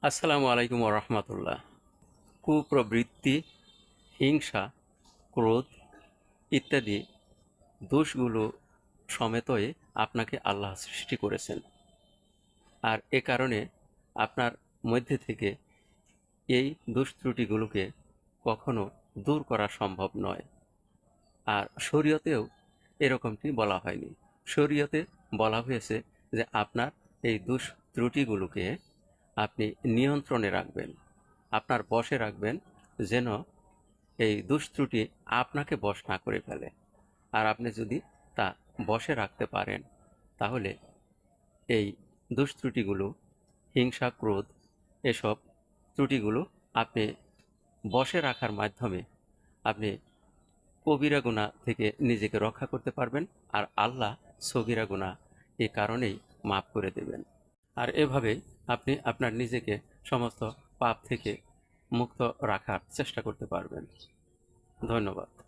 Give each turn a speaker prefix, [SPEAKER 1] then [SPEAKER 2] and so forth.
[SPEAKER 1] আসসালামু আলাইকুম রহমতুল্লাহ। কুপ্রবৃত্তি, হিংসা, ক্রোধ ইত্যাদি দোষগুলো সমেতই আপনাকে আল্লাহ সৃষ্টি করেছেন। আর এ কারণে আপনার মধ্যে থেকে এই দোষ ত্রুটিগুলোকে কখনো দূর করা সম্ভব নয়। আর শরীয়তেও এরকমটি বলা হয়নি। শরীয়তে বলা হয়েছে যে আপনার এই দোষ ত্রুটিগুলোকে আপনি নিয়ন্ত্রণে রাখবেন, আপনার বশে রাখবেন, যেন এই দুষ্ত্রুটি আপনাকে বশ না করে ফেলে। আর আপনি যদি তা বশে রাখতে পারেন, তাহলে এই দুষ্ত্রুটিগুলো, হিংসা, ক্রোধ, এসব ত্রুটিগুলো আপনি বশে রাখার মাধ্যমে আপনি কবিরা গুনাহ থেকে নিজেকে রক্ষা করতে পারবেন। আর আল্লাহ সগীরা গুনাহ এ কারণেই মাফ করে দেবেন। আর এভাবেই আপনি আপনার নিজেকে সমস্ত পাপ থেকে মুক্ত রাখার চেষ্টা করতে পারবেন। ধন্যবাদ।